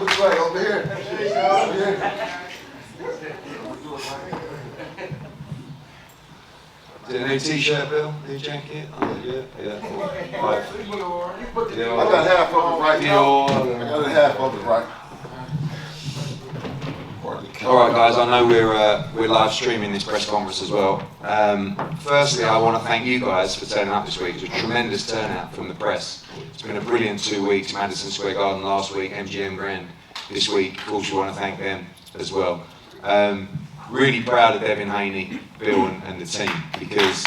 Which way? Over here. There you go. Over here. Is it a new t-shirt, Bill? New jacket? Oh, yeah. I got half of it right now. I got half of it right. All right, guys. I know we're live streaming this press conference as well. Firstly, I want to thank you guys for turning up this week. It was a tremendous turnout from the press. It's been a brilliant 2 weeks. Madison Square Garden last week, MGM Grand this week. Of course, we want to thank them as well. Really proud of Devin Haney, Bill, and the team because,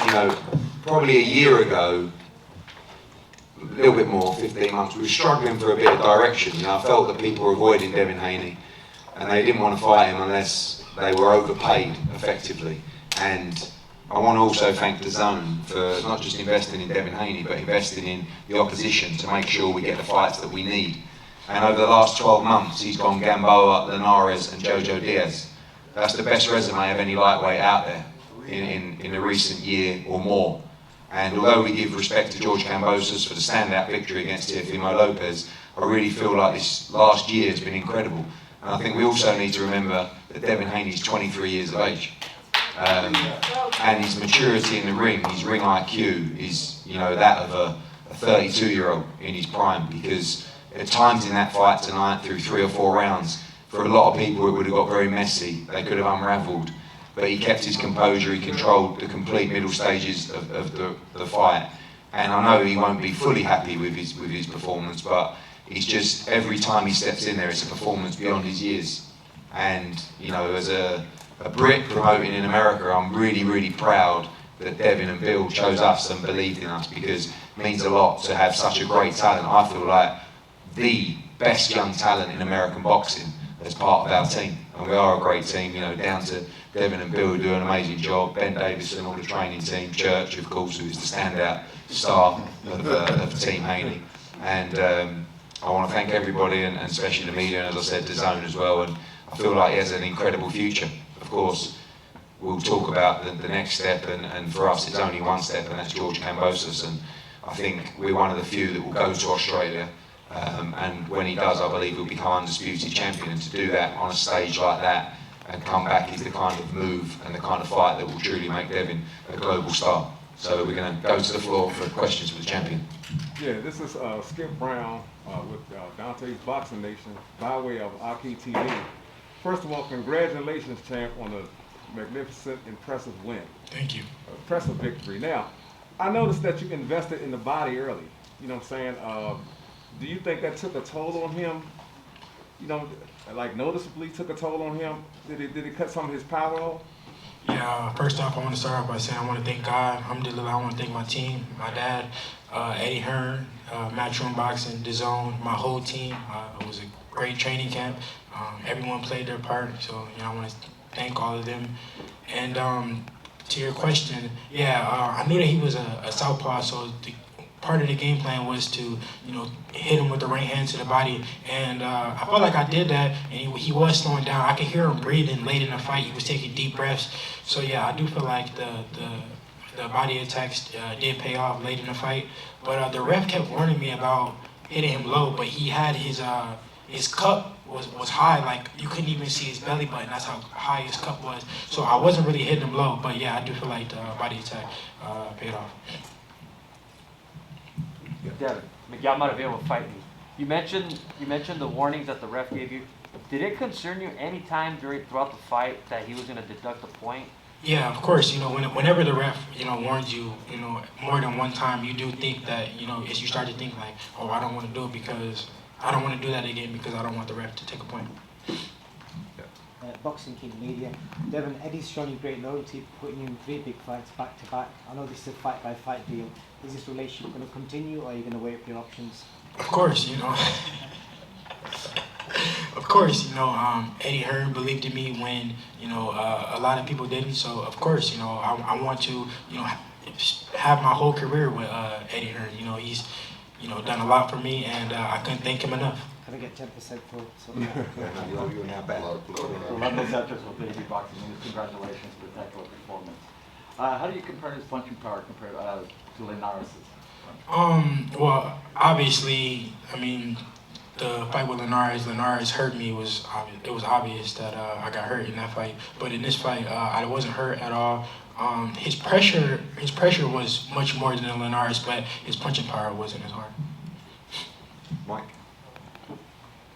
you know, probably a year ago, a little bit more, 15 months, we were struggling for a bit of direction. You know, I felt that people were avoiding Devin Haney, and they didn't want to fight him unless they were overpaid effectively. And I want to also thank the Zone for not just investing in Devin Haney, but investing in the opposition to make sure we get the fights that we need. And over the last 12 months, he's gone Gamboa, Lanarys, and Jojo Diaz. That's the best resume of any lightweight out there in a recent year or more. And although we give respect to George Kambosos for the standout victory against Teofimo Lopez, I really feel like this last year has been incredible. And I think we also need to remember that Devin Haney is 23 years of age. And his maturity in the ring, his ring IQ is, you know, that of a 32-year-old in his prime, because at times in that fight tonight, through 3 or 4 rounds, for a lot of people it would have got very messy. They could have unravelled. But he kept his composure, he controlled the complete middle stages of the fight. And I know he won't be fully happy with his performance, but he's just, every time he steps in there, it's a performance beyond his years. And, you know, as a Brit promoting in America, I'm really, really proud that Devin and Bill chose us and believed in us, because it means a lot to have such a great talent. I feel like the best young talent in American boxing as part of our team. And we are a great team, you know, down to Devin and Bill who do an amazing job, Ben Davison, all the training team, Church, of course, who is the standout star of Team Haney. And I want to thank everybody, and especially the media, and as I said, the Zone as well. And I feel like he has an incredible future. Of course, we'll talk about the next step, and for us it's only one step, and that's George Kambosos. And I think we're one of the few that will go to Australia. And when he does, I believe he'll become undisputed champion. And to do that on a stage like that and come back is the kind of move and the kind of fight that will truly make Devin a global star. So we're going to go to the floor for questions for the champion. Yeah, this is Skip Brown with Dante's Boxing Nation by way of Aki TV. First of all, congratulations, champ, on a magnificent, impressive win. Thank you. Impressive victory. Now, I noticed that you invested in the body early. You know what I'm saying? Do you think that took a toll on him? You know, like noticeably took a toll on him? Did it cut some of his power off? Yeah, first off, I want to start off by saying I want to thank God. Alhamdulillah, I want to thank my team, my dad, Eddie Hearn, Matchroom Boxing, The Zone, my whole team. It was a great training camp. Everyone played their part, so you know, I want to thank all of them. And to your question, yeah, I knew that he was a southpaw, so part of the game plan was to, you know, hit him with the right hand to the body, and I felt like I did that, and he was slowing down. I could hear him breathing late in the fight. He was taking deep breaths. So yeah, I do feel like the body attacks did pay off late in the fight. But the ref kept warning me about hitting him low, but he had his cup was high, like you couldn't even see his belly button. That's how high his cup was. So I wasn't really hitting him low, but yeah, I do feel like the body attack paid off. Devin, Miguel Maravilla will fight you. You mentioned the warnings that the ref gave you. Did it concern you any time throughout the fight that he was going to deduct a point? Yeah, of course. You know, whenever the ref, you know, warns you, you know, more than one time, you do think that, you know, as you start to think like, oh, I don't want to do it because I don't want to do that again because I don't want the ref to take a point. Boxing King Media. Devin, Eddie's shown you great loyalty, putting you in 3 big fights back to back. I know this is a fight-by-fight deal. Is this relationship going to continue, or are you going to weigh up your options? Of course, you know. Of course, you know, Eddie Hearn believed in me when, you know, a lot of people didn't. So, of course, you know, I want to, you know, have my whole career with Eddie Hearn. You know, he's, you know, done a lot for me, and I couldn't thank him enough. Can I get 10% for You're now back. Lanarys with Baby Boxing News. Congratulations for the spectacular performance. How do you compare his punching power compared to Lanarys'? Well, obviously, I mean, the fight with Lanarys hurt me. It was obvious that I got hurt in that fight. But in this fight, I wasn't hurt at all. His pressure was much more than Lanarys, but his punching power wasn't as hard. Mike.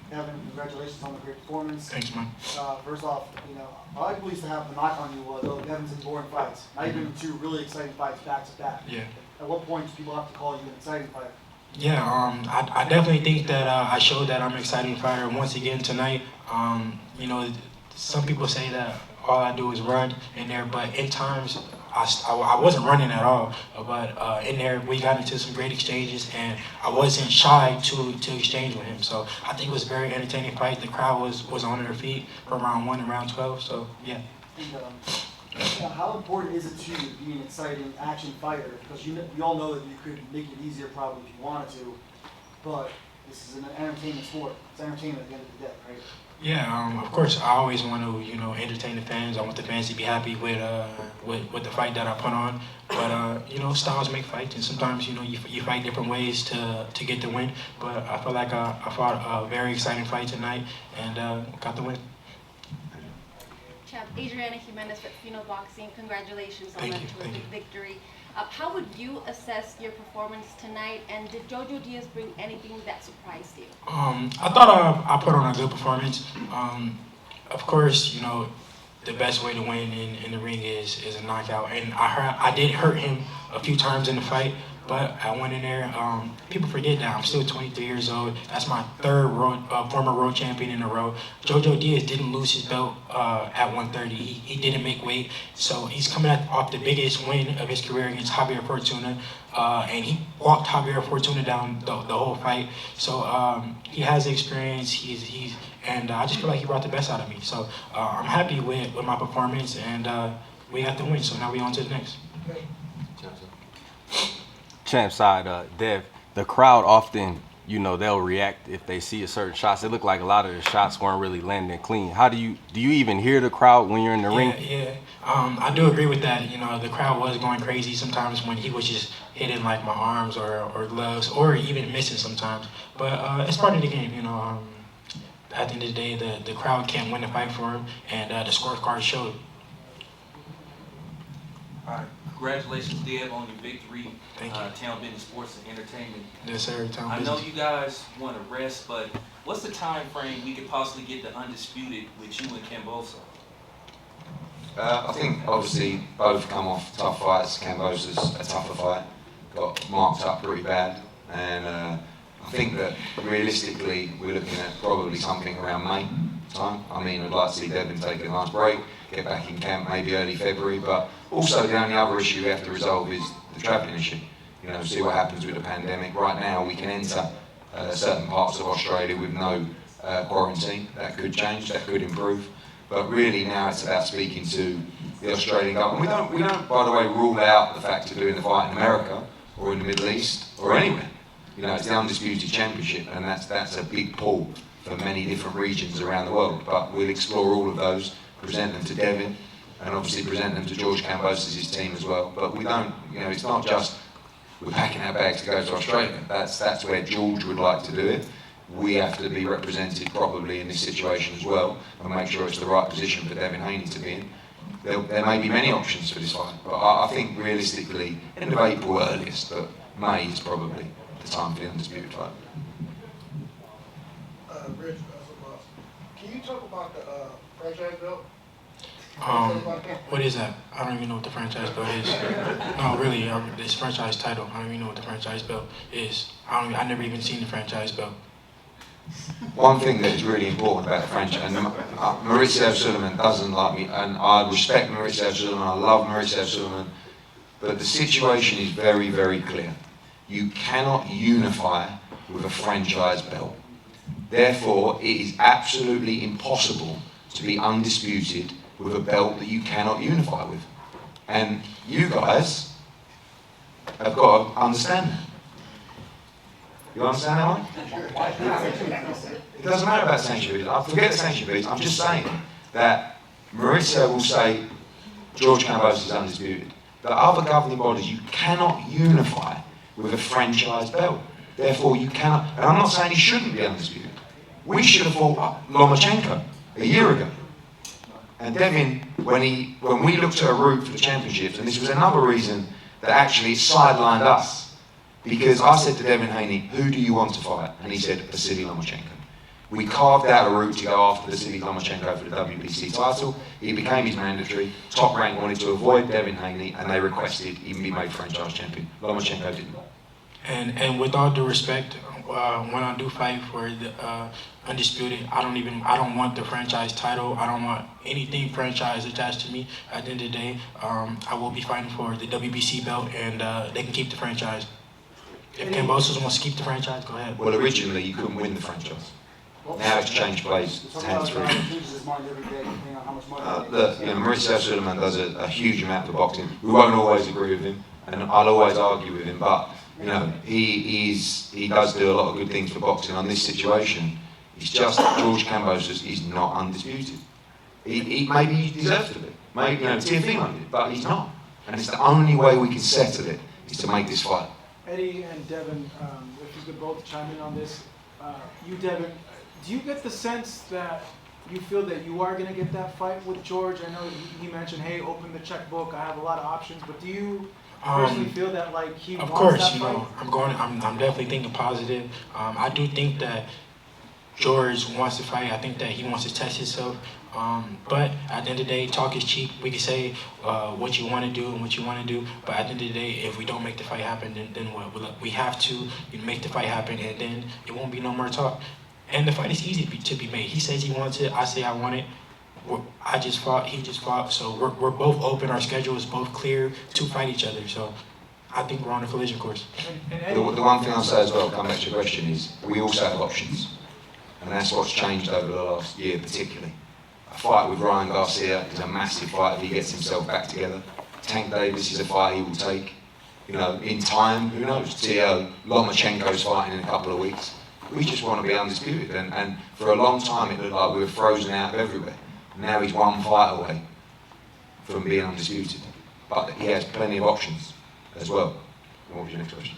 Devin, congratulations on the great performance. Thanks, man. First off, all I used to have the knock on you was, oh, Devin's in boring fights. Now you've been in 2 really exciting fights back to back. Yeah. At what point do people have to call you an exciting fighter? Yeah, I definitely think that I showed that I'm an exciting fighter once again tonight. Some people say that all I do is run in there, but in times I wasn't running at all. But in there we got into some great exchanges, and I wasn't shy to exchange with him. So I think it was a very entertaining fight. The crowd was on their feet from round 1 to round 12. So yeah. And, how important is it to you to be an exciting action fighter? Because you all know that you could make it easier probably if you wanted to, but this is an entertainment sport. It's entertainment at the end of the day, right? Yeah, of course, I always want to, entertain the fans. I want the fans to be happy with the fight that I put on. But, styles make fights, and sometimes, you fight different ways to get the win. But I feel like I fought a very exciting fight tonight and got the win. Champ, Adriana Jimenez with Fino Boxing, congratulations on Thank that you, thank terrific victory. How would you assess your performance tonight, and did Jojo Diaz bring anything that surprised you? I thought I put on a good performance. Of course, the best way to win in the ring is a knockout, and I did hurt him a few times in the fight, but I went in there. People forget that I'm still 23 years old. That's my 3rd former world champion in a row. Jojo Diaz didn't lose his belt at 130. He didn't make weight, so he's coming off the biggest win of his career against Javier Fortuna, and he walked Javier Fortuna down the whole fight. So he has experience. And I just feel like he brought the best out of me. So I'm happy with my performance, and we got the win. So now we on to the next. CHAMPSIDE, Dev, the crowd often, they'll react if they see a certain shots. It looked like a lot of the shots weren't really landing clean. How do you even hear the crowd when you're in the ring? Yeah. I do agree with that. The crowd was going crazy sometimes when he was just hitting like my arms or gloves, or even missing sometimes. But it's part of the game, At the end of the day, the crowd can't win the fight for him, and the scorecard showed. All right. Congratulations, Dev, on your victory. Thank you. Town Business Sports and Entertainment. Yes, sir. Town I Business. know you guys want to rest, but what's the time frame we could possibly get the Undisputed with you and Cambosa? I think obviously both come off tough fights. Cambosa's a tougher fight, got marked up pretty bad, and I think that realistically we're looking at probably something around May time. I mean, I'd like to see Devin take a nice break, get back in camp maybe early February, but also the only other issue we have to resolve is the travelling issue. See what happens with the pandemic. Right now we can enter certain parts of Australia with no quarantine. That could change, that could improve. But really now it's about speaking to the Australian government. We don't, by the way, rule out the fact of doing the fight in America or in the Middle East or anywhere. It's the Undisputed Championship, and that's a big pull for many different regions around the world. But we'll explore all of those, present them to Devin, and obviously present them to George Cambosis, his team as well. But we don't, it's not just we're packing our bags to go to Australia. That's where George would like to do it. We have to be represented properly in this situation as well, and make sure it's the right position for Devin Haney to be in. There may be many options for this fight, but I think realistically, end of April earliest, but May is probably the time for the Undisputed fight. Rich, can you talk about the franchise belt? What is that? I don't even know what the franchise belt is. No, really, this franchise title. I don't even know what the franchise belt is. I never even seen the franchise belt. One thing that is really important about the franchise, and Maurizio Suleiman doesn't like me, and I respect Maurizio Suleiman, I love Maurizio Suleiman, but the situation is very, very clear. You cannot unify with a franchise belt. Therefore, it is absolutely impossible to be undisputed with a belt that you cannot unify with. And you guys have got to understand that. You understand that one? It doesn't matter about sanction fees. I forget the sanction fees. I'm just saying that Maurizio will say George Cambosis is undisputed. The other governing bodies, you cannot unify with a franchise belt. Therefore, you cannot, and I'm not saying he shouldn't be undisputed. We should have fought Lomachenko a year ago. And Devin, when we looked at a route for the championships, and this was another reason that actually it sidelined us, because I said to Devin Haney, who do you want to fight? And he said, Vasily Lomachenko. We carved out a route to go after Vasily Lomachenko for the WBC title. He became his mandatory. Top Rank wanted to avoid Devin Haney, and they requested he be made franchise champion. Lomachenko didn't. And with all due respect, when I do fight for the undisputed, I don't want the franchise title. I don't want anything franchise attached to me. At the end of the day, I will be fighting for the WBC belt, and they can keep the franchise. If Kambosos wants to keep the franchise, go ahead. Well, originally you couldn't win the franchise. Now it's changed plays. It's hands-free. Look, Mauricio Suleiman does a huge amount for boxing. We won't always agree with him, and I'll always argue with him, but he does do a lot of good things for boxing. On this situation, it's just George Kambosos is not undisputed. Maybe he deserves to be. Maybe TFE did, but he's not. And it's the only way we can settle it is to make this fight. Eddie and Devin, if you could both chime in on this. You, Devin, do you get the sense that you feel that you are going to get that fight with George? I know he mentioned, hey, open the checkbook, I have a lot of options, but do you personally feel that like he of wants course, that fight? I'm definitely thinking positive. I do think that George wants to fight. I think that he wants to test himself. But at the end of the day, talk is cheap. We can say what you want to do and what you want to do, but at the end of the day, if we don't make the fight happen, then what? We have to make the fight happen, and then it won't be no more talk. And the fight is easy to be made. He says he wants it. I say I want it. I just fought. He just fought. So we're both open. Our schedule is both clear to fight each other. So I think we're on a collision course. The one thing I'll say as well, come back to your question, is we also have options. And that's what's changed over the last year particularly. A fight with Ryan Garcia is a massive fight if he gets himself back together. Tank Davis is a fight he will take. In time, who knows? Lomachenko's fighting in a couple of weeks. We just want to be undisputed. And for a long time it looked like we were frozen out of everywhere. Now he's one fight away from being undisputed. But he has plenty of options as well. What was your next question?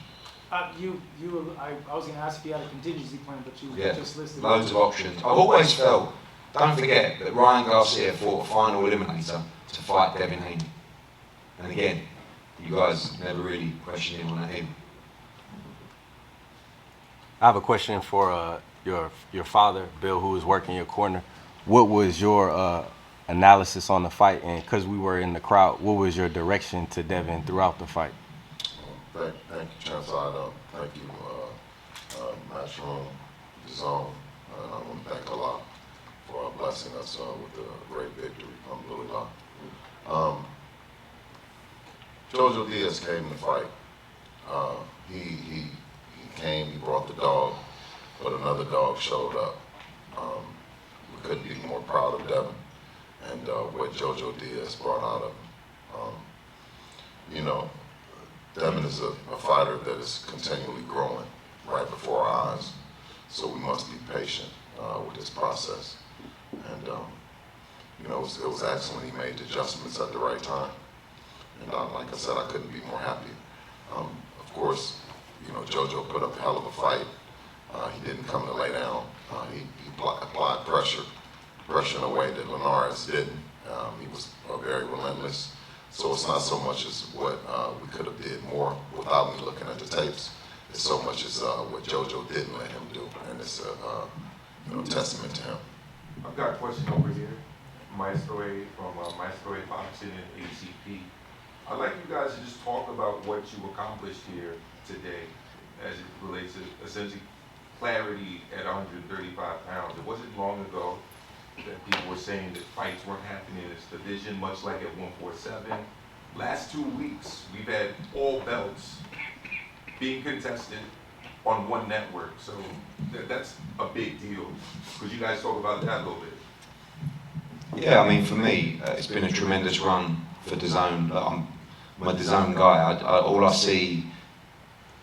I was going to ask if you had a contingency plan, but you just listed loads of options. I've always felt, don't forget that Ryan Garcia fought a final eliminator to fight Devin Haney. And again, you guys never really questioned him on him. I have a question for your father, Bill, who was working your corner. What was your analysis on the fight? And because we were in the crowd, what was your direction to Devin throughout the fight? Thank you, CHAMPSIDE. Thank you, Matchroom, the Zone. I want to thank Allah for blessing us with a great victory. Alhamdulillah. Jojo Diaz came to fight. He came, he brought the dog, but another dog showed up. We couldn't be more proud of Devin and what Jojo Diaz brought out of him. Devin is a fighter that is continually growing right before our eyes, so we must be patient with this process. And it was excellent. He made the adjustments at the right time, and like I said, I couldn't be more happy. Of course, Jojo put up a hell of a fight. He didn't come to lay down. He applied pressure in a way that Lanarys didn't. He was very relentless. So it's not so much as what we could have did more without me looking at the tapes. It's so much as what JoJo didn't let him do, and it's a testament to him. I've got a question over here, Maestro A from Maestro A Boxing and ACP. I'd like you guys to just talk about what you accomplished here today as it relates to essentially clarity at 135 pounds. It wasn't long ago that people were saying that fights weren't happening in this division, much like at 147. Last 2 weeks, we've had all belts being contested on one network, so that's a big deal. Could you guys talk about that a little bit? Yeah, I mean, for me, it's been a tremendous run for DAZN. I'm a DAZN guy. All I see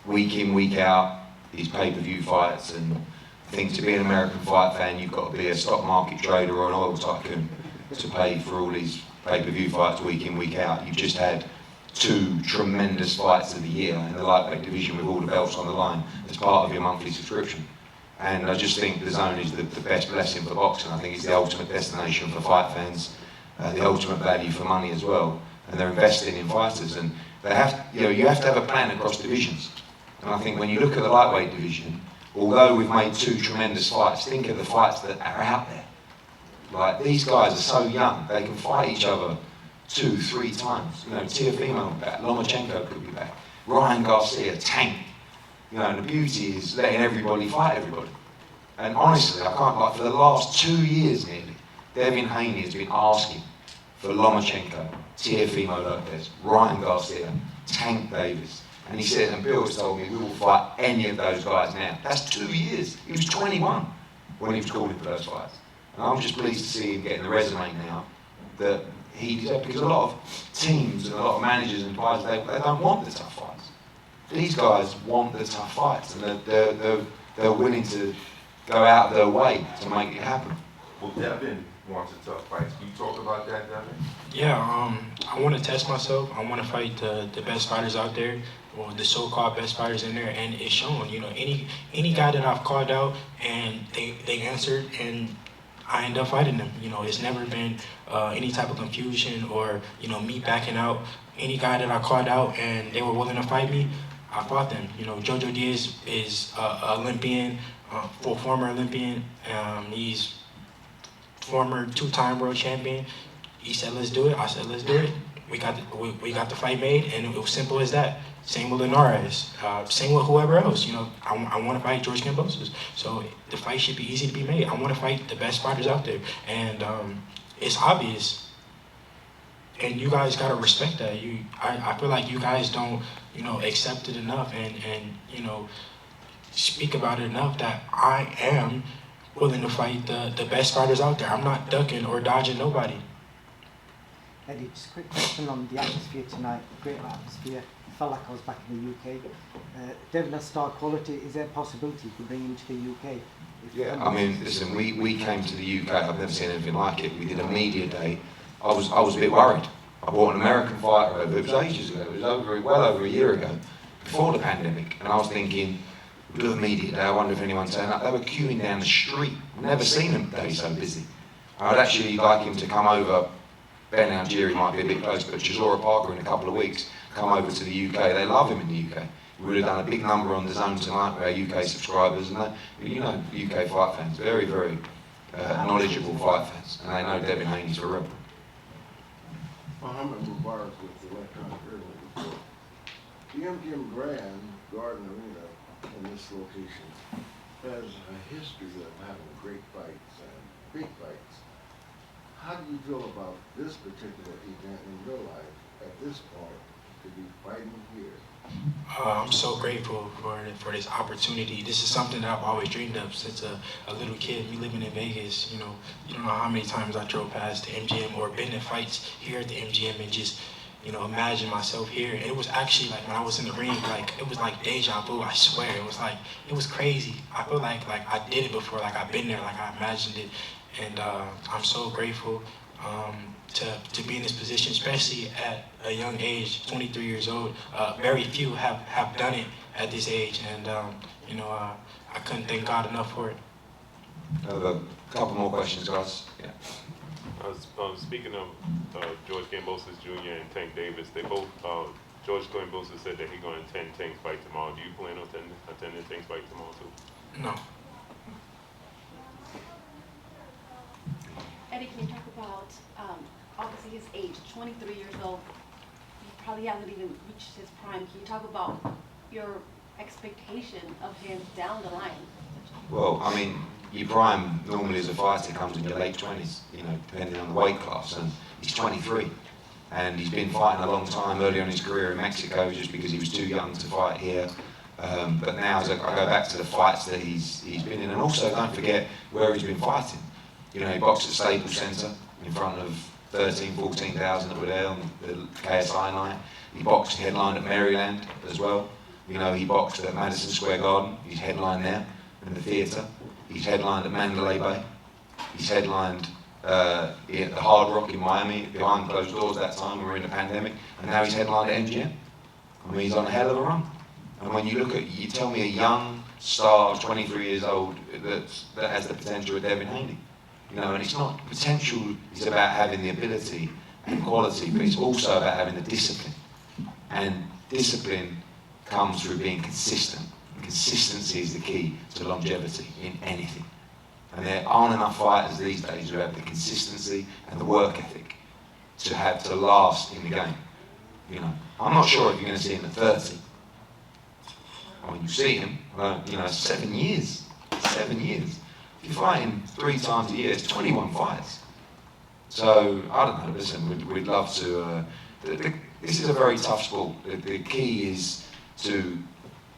week in, week out is pay-per-view fights, and I think to be an American fight fan, you've got to be a stock market trader or an oil tycoon to pay for all these pay-per-view fights week in, week out. You've just had 2 tremendous fights of the year in the lightweight division with all the belts on the line as part of your monthly subscription. And I just think the zone is the best blessing for boxing. I think it's the ultimate destination for fight fans, the ultimate value for money as well. And they're investing in fighters, and they have, you have to have a plan across divisions. And I think when you look at the lightweight division, although we've made 2 tremendous fights, think of the fights that are out there. Like, these guys are so young, they can fight each other 2, 3 times. Teofimo back, Lomachenko could be back, Ryan Garcia, tank. And the beauty is letting everybody fight everybody. And honestly, I can't lie, for the last 2 years nearly, Devin Haney has been asking for Lomachenko, Teofimo Lopez, Ryan Garcia, Tank Davis. And he said, and Bill has told me, we will fight any of those guys now. That's 2 years. He was 21 when he was calling for those fights. And I'm just pleased to see him getting the resume now that he deserves, because a lot of teams and a lot of managers and advisors, they don't want the tough fights. These guys want the tough fights, and they're willing to go out of their way to make it happen. Well, Devin wants a tough fight. Can you talk about that, Devin? Yeah, I want to test myself. I want to fight the best fighters out there, or the so-called best fighters in there, and it's shown. Any guy that I've called out and they answered, and I end up fighting them. It's never been any type of confusion or me backing out. Any guy that I called out and they were willing to fight me, I fought them. Jojo Diaz is Olympian, former Olympian. He's former 2-time world champion. He said, let's do it. I said, let's do it. We got the fight made, and it was simple as that. Same with Lanarys, same with whoever else. I want to fight George Kambosos. So the fight should be easy to be made. I want to fight the best fighters out there, and it's obvious. And you guys gotta respect that. I feel like you guys don't, accept it enough and speak about it enough that I am willing to fight the best fighters out there. I'm not ducking or dodging nobody. Eddie, just a quick question on the atmosphere tonight. Great atmosphere. I felt like I was back in the UK. Devin has star quality. Is there a possibility you could bring him to the UK? Yeah, I mean, listen, we came to the UK. I've never seen anything like it. We did a media day. I was a bit worried. I brought an American fighter over. It was ages ago. It was well over a year ago, before the pandemic. And I was thinking, we'll do a media day. I wonder if anyone's turned up. They were queuing down the street. Never seen them day so busy. I'd actually like him to come over. Ben Algieri might be a bit close, but Chisora Parker in a couple of weeks, come over to the UK. They love him in the UK. We would have done a big number on the zone tonight with our UK subscribers, and UK fight fans, very, very knowledgeable fight fans, and they know Devin Haney's for real. Muhammad Mubarak with the Electronic Urban Report. The MGM Grand Garden Arena in this location has a history of having great fights and big fights. How do you feel about this particular event in your life at this point to be fighting here? I'm so grateful for this opportunity. This is something that I've always dreamed of since a little kid. Me living in Vegas, you don't know how many times I drove past the MGM or been in fights here at the MGM and just, imagine myself here. And it was actually like when I was in the ring, it was like deja vu. I swear, it was crazy. I feel like I did it before, like I've been there, like I imagined it. And I'm so grateful to be in this position, especially at a young age, 23 years old. Very few have done it at this age, and I couldn't thank God enough for it. A couple more questions, guys. Yeah. Speaking of George Kambosos Jr. and Tank Davis, they both, George Kambosos said that he's going to attend Tank's fight tomorrow. Do you plan on attending Tank's fight tomorrow too? No. Eddie, can you talk about, obviously his age, 23 years old, he probably hasn't even reached his prime. Can you talk about your expectation of him down the line? Well, I mean, your prime normally as a fighter comes in your late 20s, depending on the weight class, and he's 23. And he's been fighting a long time early on in his career in Mexico just because he was too young to fight here. But now as I go back to the fights that he's been in, and also don't forget where he's been fighting. He boxed at Staples Center in front of 13,000, 14,000 that were there on the KSI night. He boxed headlined at Maryland as well. He boxed at Madison Square Garden. He's headlined there in the theater. He's headlined at Mandalay Bay. He's headlined at the Hard Rock in Miami, behind closed doors that time, we were in the pandemic, and now he's headlined at MGM. I mean, he's on a hell of a run. And when you look at, you tell me a young star, 23 years old, that has the potential of Devin Haney. You know, and it's not, potential is about having the ability and quality, but it's also about having the discipline. And discipline comes through being consistent. And consistency is the key to longevity in anything. And there aren't enough fighters these days who have the consistency and the work ethic to last in the game. You know, I'm not sure if you're going to see him at 30. When you see him, 7 years. 7 years. If you're fighting 3 times a year, it's 21 fights. So, I don't know, listen, we'd love to... this is a very tough sport. The key is to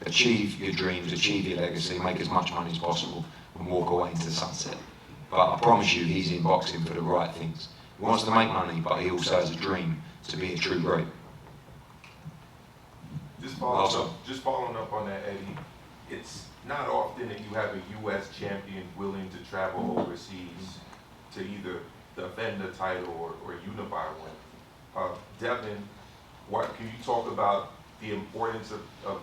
achieve your dreams, achieve your legacy, make as much money as possible, and walk away into the sunset. But I promise you, he's in boxing for the right things. He wants to make money, but he also has a dream to be a true great. Just following up on that, Eddie, it's not often that you have a U.S. champion willing to travel overseas to either defend the title or unify one. Devin, can you talk about the importance of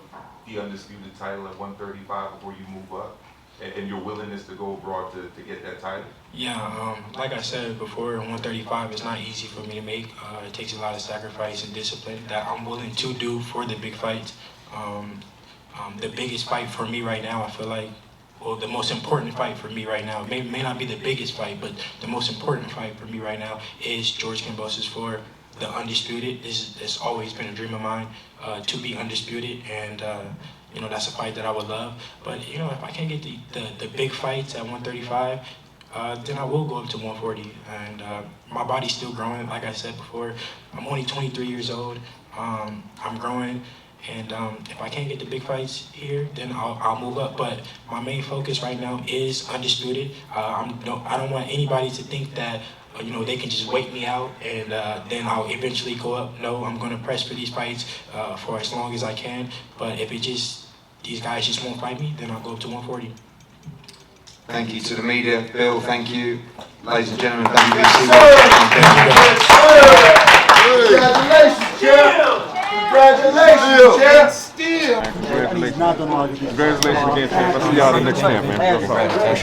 the undisputed title at 135 before you move up, and your willingness to go abroad to get that title? Yeah, like I said before, 135 is not easy for me to make. It takes a lot of sacrifice and discipline that I'm willing to do for the big fights. The biggest fight for me right now, I feel like, well, the most important fight for me right now, may not be the biggest fight, but the most important fight for me right now is George Kambosos for the undisputed. This has always been a dream of mine, to be undisputed, and that's a fight that I would love. But if I can't get the big fights at 135, then I will go up to 140. And my body's still growing, like I said before. I'm only 23 years old. I'm growing. And if I can't get the big fights here, then I'll move up. But my main focus right now is undisputed. I don't want anybody to think that they can just wait me out and then I'll eventually go up. No, I'm going to press for these fights for as long as I can. But if these guys just won't fight me, then I'll go up to 140. Thank you to the media. Bill, thank you. Ladies and gentlemen, thank you. Congratulations, Champ! Congratulations, Champ! Still! Congratulations again, Champ. I'll see y'all the next time, man.